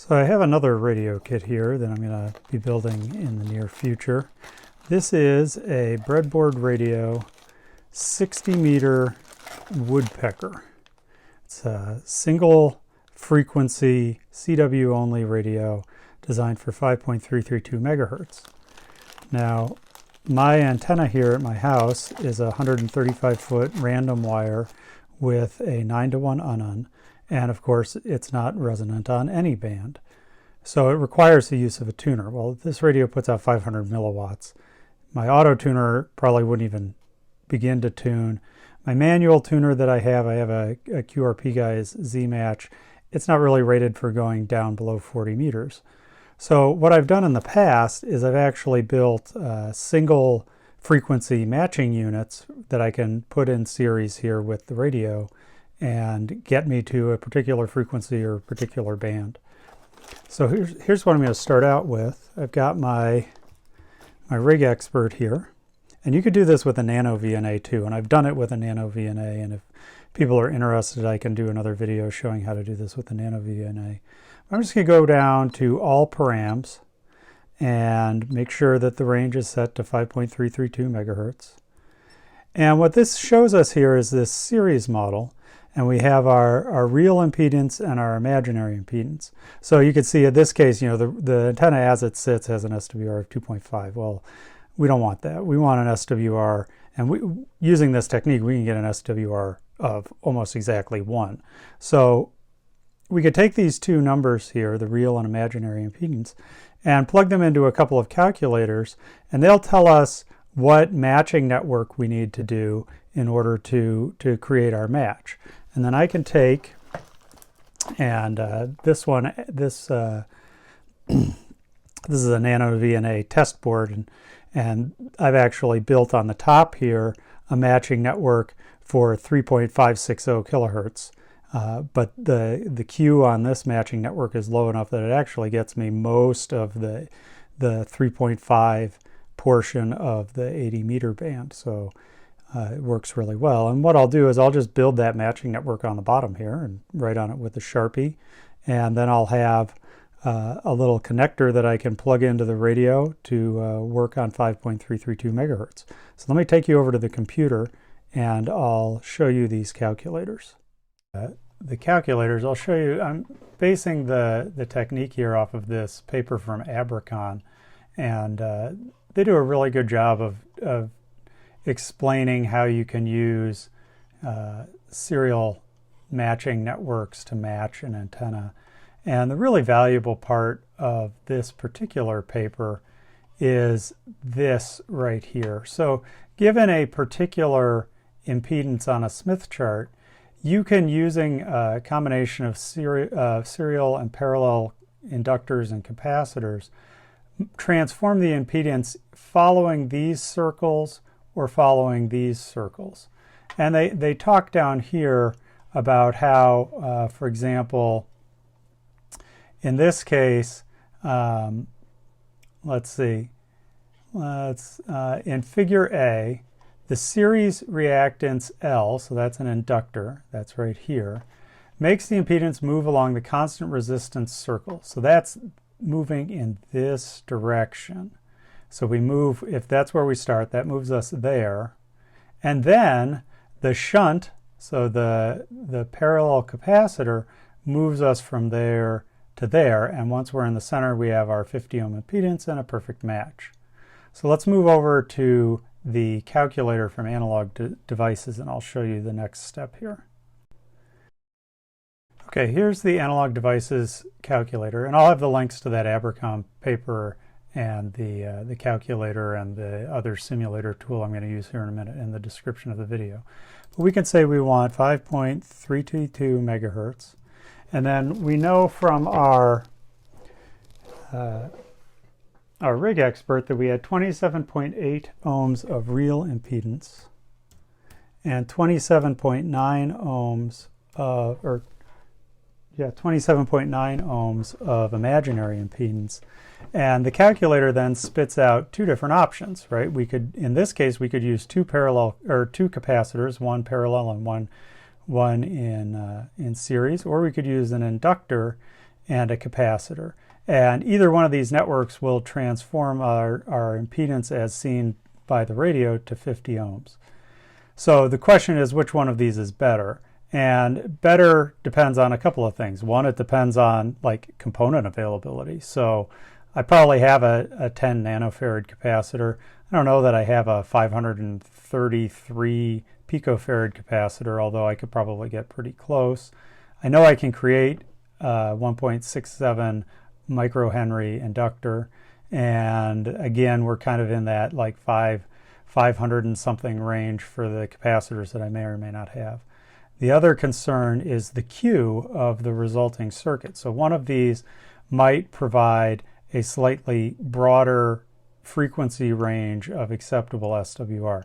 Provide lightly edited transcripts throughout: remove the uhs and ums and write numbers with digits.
So I have another radio kit here that I'm going to be building in the near future. This is a breadboard radio 60 meter woodpecker. It's a single frequency CW only radio designed for 5.332 megahertz. Now my antenna here at my house is a 135 foot random wire with a 9-to-1 unun. And of course, it's not resonant on any band. So it requires the use of a tuner. Well, this radio puts out 500 milliwatts. My auto tuner probably wouldn't even begin to tune. My manual tuner that I have a QRP Guys Z-Match. It's not really rated for going down below 40 meters. So what I've done in the past is I've actually built single frequency matching units that I can put in series here with the radio and get me to a particular frequency or particular band. So here's what I'm going to start out with. I've got my rig expert here, and you could do this with a nano VNA too, and I've done it with a nano VNA, and if people are interested I can do another video showing how to do this with a nano VNA. I'm just going to go down to all params and make sure that the range is set to 5.332 megahertz. And what this shows us here is this series model. And we have our real impedance and our imaginary impedance. So you can see in this case, you know, the antenna as it sits has an SWR of 2.5. Well, we don't want that. We want an SWR, and using this technique, we can get an SWR of almost exactly 1. So we could take these two numbers here, the real and imaginary impedance, and plug them into a couple of calculators, and they'll tell us what matching network we need to do in order to create our match. And then I can take, and this is a nano VNA test board, and I've actually built on the top here a matching network for 3.560 kilohertz. But the Q on this matching network is low enough that it actually gets me most of the 3.5 portion of the 80 meter band. So it works really well. And what I'll do is I'll just build that matching network on the bottom here and write on it with a Sharpie. And then I'll have a little connector that I can plug into the radio to work on 5.332 megahertz. So let me take you over to the computer and I'll show you these calculators. The calculators, I'll show you, I'm basing the technique here off of this paper from Awry, and they do a really good job of explaining how you can use serial matching networks to match an antenna. And the really valuable part of this particular paper is this right here. So given a particular impedance on a Smith chart, you can, using a combination of serial and parallel inductors and capacitors, transform the impedance following these circles or following these circles. And they talk down here about how, for example, in this case, let's see, in figure A, the series reactance L, so that's an inductor, that's right here, makes the impedance move along the constant resistance circle. So that's moving in this direction. So we move, if that's where we start, that moves us there. And then the shunt, so the parallel capacitor, moves us from there to there. And once we're in the center, we have our 50 ohm impedance and a perfect match. So let's move over to the calculator from Analog Devices, and I'll show you the next step here. Okay, here's the Analog Devices calculator, and I'll have the links to that Awry paper and the calculator and the other simulator tool I'm going to use here in a minute in the description of the video. But we can say we want 5.322 megahertz, and then we know from our rig expert that we had 27.8 ohms of real impedance and 27.9 ohms of, 27.9 ohms of imaginary impedance. And the calculator then spits out two different options, right? We could, in this case, we could use two capacitors, one parallel and one in series, or we could use an inductor and a capacitor. And either one of these networks will transform our impedance as seen by the radio to 50 ohms. So the question is, which one of these is better? And better depends on a couple of things. One, it depends on like component availability. So I probably have a 10 nanofarad capacitor. I don't know that I have a 533 picofarad capacitor, although I could probably get pretty close. I know I can create a 1.67 microhenry inductor, and again, we're kind of in that like 500 and something range for the capacitors that I may or may not have. The other concern is the Q of the resulting circuit. So one of these might provide a slightly broader frequency range of acceptable SWR.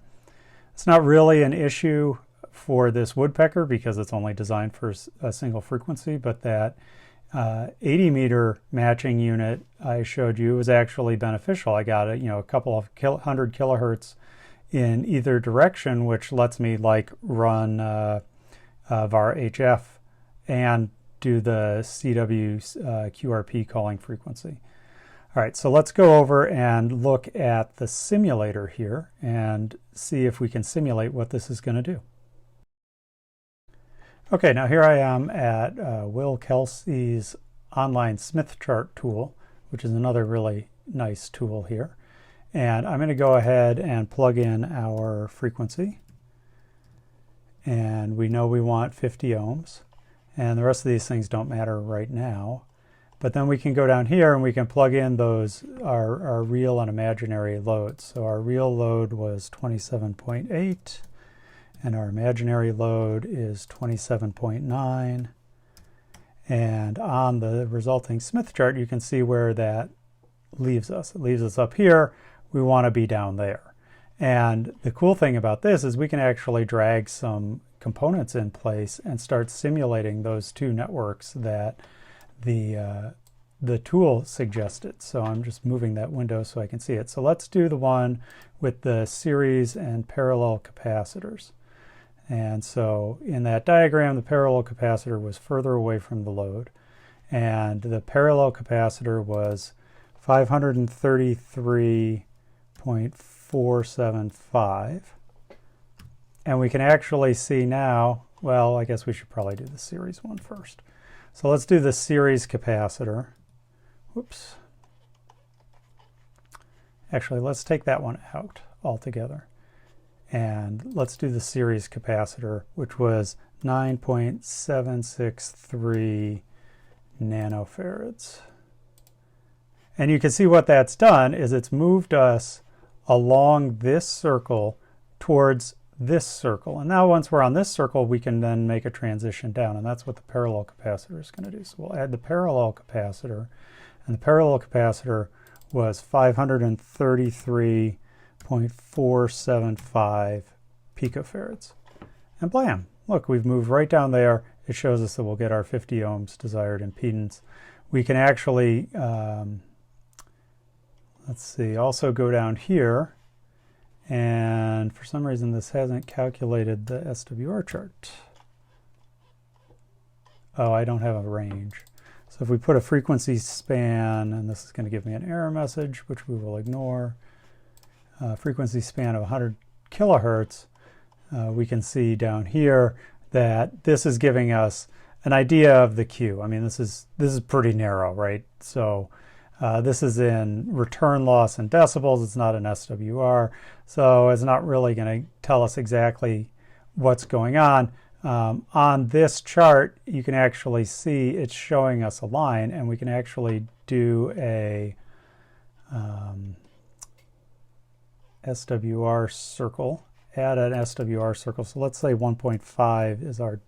It's not really an issue for this woodpecker because it's only designed for a single frequency, but that 80 meter matching unit I showed you was actually beneficial. I got a couple of 100 kilohertz in either direction, which lets me like run var HF and do the CW QRP calling frequency. All right, so let's go over and look at the simulator here and see if we can simulate what this is going to do. Okay, now here I am at Will Kelsey's online Smith chart tool, which is another really nice tool here. And I'm going to go ahead and plug in our frequency. And we know we want 50 ohms. And the rest of these things don't matter right now. But then we can go down here and we can plug in those our real and imaginary loads. So our real load was 27.8 and our imaginary load is 27.9. And on the resulting Smith chart, you can see where that leaves us. It leaves us up here. We want to be down there. And the cool thing about this is we can actually drag some components in place and start simulating those two networks that the tool suggested. So I'm just moving that window so I can see it. So let's do the one with the series and parallel capacitors. And so in that diagram, the parallel capacitor was further away from the load, and the parallel capacitor was 533.475. And we can actually see now, well, I guess we should probably do the series one first. So let's do the series capacitor. Whoops. Actually, let's take that one out altogether. And let's do the series capacitor, which was 9.763 nanofarads. And you can see what that's done is it's moved us along this circle towards this circle. And now once we're on this circle, we can then make a transition down. And that's what the parallel capacitor is going to do. So we'll add the parallel capacitor. And the parallel capacitor was 533.475 picofarads. And blam, look, we've moved right down there. It shows us that we'll get our 50 ohms desired impedance. We can actually, let's see, also go down here. And for some reason, this hasn't calculated the SWR chart. Oh, I don't have a range. So if we put a frequency span, and this is going to give me an error message, which we will ignore, frequency span of 100 kilohertz, we can see down here that this is giving us an idea of the Q. I mean, this is pretty narrow, right? So this is in return loss in decibels. It's not an SWR, so it's not really going to tell us exactly what's going on. On this chart, you can actually see it's showing us a line, and we can actually do a SWR circle, add an SWR circle. So let's say 1.5 is our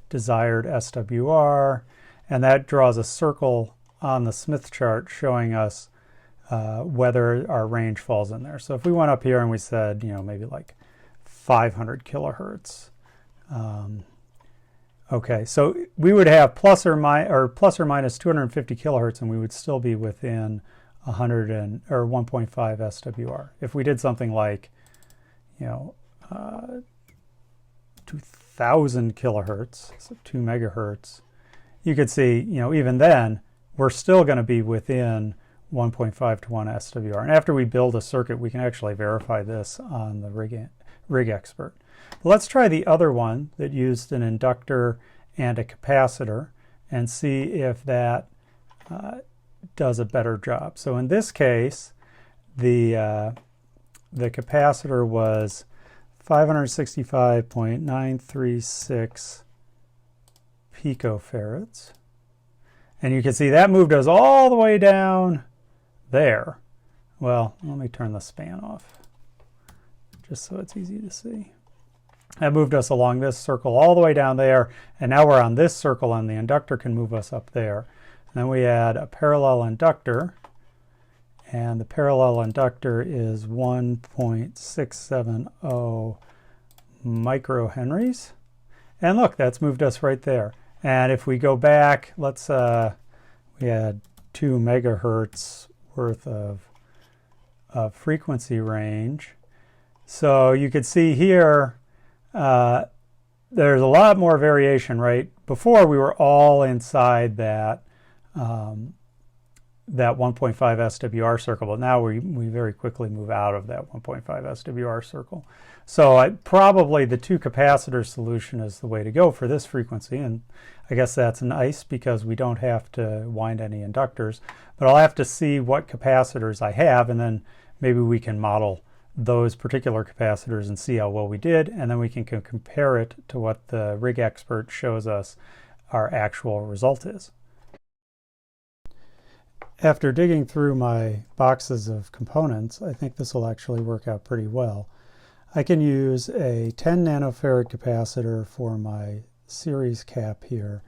desired SWR, and that draws a circle on the Smith chart showing us whether our range falls in there. So if we went up here and we said, maybe like 500 kilohertz. Okay, so we would have plus or minus 250 kilohertz, and we would still be within 100 or 1.5 SWR. If we did something like, 2000 kilohertz, so 2 megahertz, you could see, even then, we're still going to be within 1.5 to 1 SWR. And after we build a circuit, we can actually verify this on the Rig Expert. But let's try the other one that used an inductor and a capacitor and see if that does a better job. So in this case, the capacitor was 565.936 picofarads. And you can see that moved us all the way down there. Well, let me turn the span off just so it's easy to see. That moved us along this circle all the way down there, and now we're on this circle and the inductor can move us up there. And then we add a parallel inductor, and the parallel inductor is 1.670 microhenries. And look, that's moved us right there. And if we go back, let's we had 2 megahertz worth of frequency range. So you could see here there's a lot more variation, right? Before we were all inside that that 1.5 SWR circle, but now we very quickly move out of that 1.5 SWR circle. So probably the 2 capacitor solution is the way to go for this frequency, and I guess that's nice because we don't have to wind any inductors, but I'll have to see what capacitors I have, and then maybe we can model those particular capacitors and see how well we did, and then we can compare it to what the Rig Expert shows us our actual result is. After digging through my boxes of components, I think this will actually work out pretty well. I can use a 10 nanofarad capacitor for my series cap here,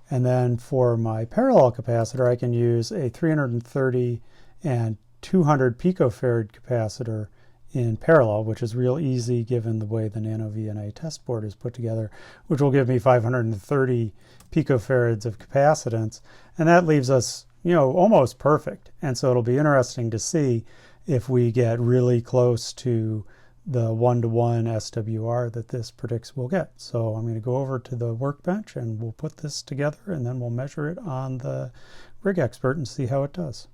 and then for my parallel capacitor I can use a 330 and 200 picofarad capacitor in parallel, which is real easy given the way the Nano VNA test board is put together, which will give me 530 picofarads of capacitance, and that leaves us, you know, almost perfect. And so it'll be interesting to see if we get really close to the 1-to-1 SWR that this predicts we'll get. So I'm going to go over to the workbench and we'll put this together, and then we'll measure it on the Rig Expert and see how it does.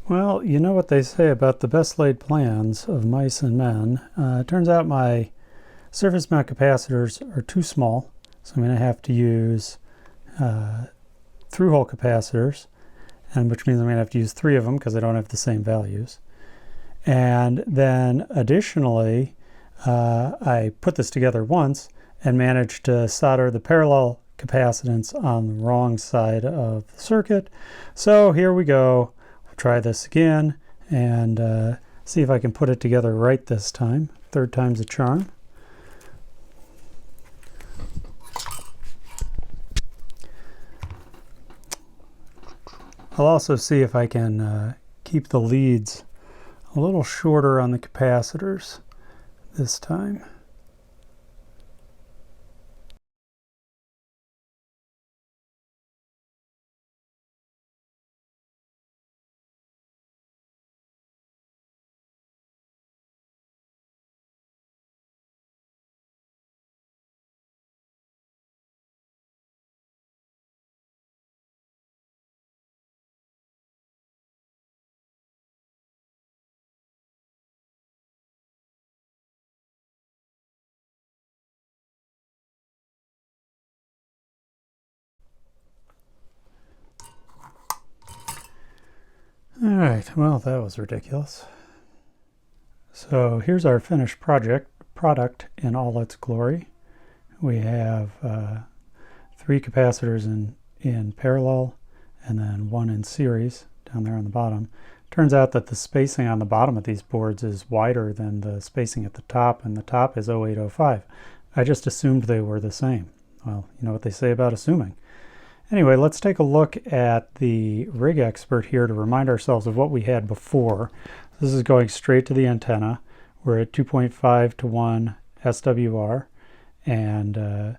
Well, you know what they say about the best laid plans of mice and men. It turns out my surface mount capacitors are too small, so I'm going to have to use through-hole capacitors, and which means I'm going to have to use 3 of them because I don't have the same values. And then additionally, I put this together once and managed to solder the parallel capacitance on the wrong side of the circuit. So here we go. We'll try this again and see if I can put it together right this time. 3rd time's a charm. I'll also see if I can keep the leads a little shorter on the capacitors this time. All right, well, that was ridiculous. So here's our finished product in all its glory. We have 3 capacitors in parallel and then 1 in series down there on the bottom. Turns out that the spacing on the bottom of these boards is wider than the spacing at the top, and the top is 0805. I just assumed they were the same. Well, you know what they say about assuming. Anyway, let's take a look at the rig expert here to remind ourselves of what we had before. This is going straight to the antenna. We're at 2.5 to 1 SWR, and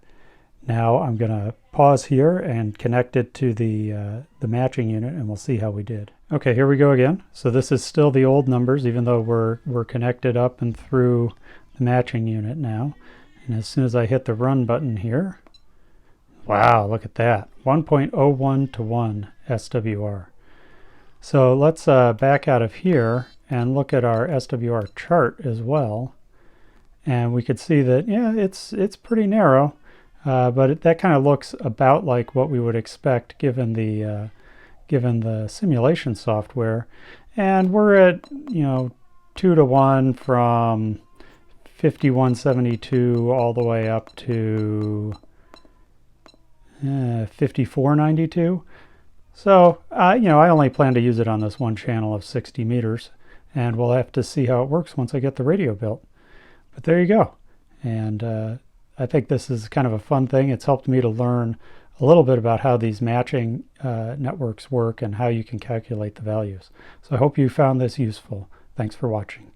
now I'm going to pause here and connect it to the matching unit, and we'll see how we did. Okay, here we go again. So this is still the old numbers, even though we're connected up and through the matching unit now. And as soon as I hit the run button here, wow, look at that, 1.01 to 1 SWR. So let's back out of here and look at our SWR chart as well. And we could see that, yeah, it's pretty narrow, but that kind of looks about like what we would expect given the simulation software. And we're at, 2 to 1 from 5172 all the way up to 5492. So, I only plan to use it on this one channel of 60 meters, and we'll have to see how it works once I get the radio built. But there you go. And I think this is kind of a fun thing. It's helped me to learn a little bit about how these matching networks work and how you can calculate the values. So I hope you found this useful. Thanks for watching.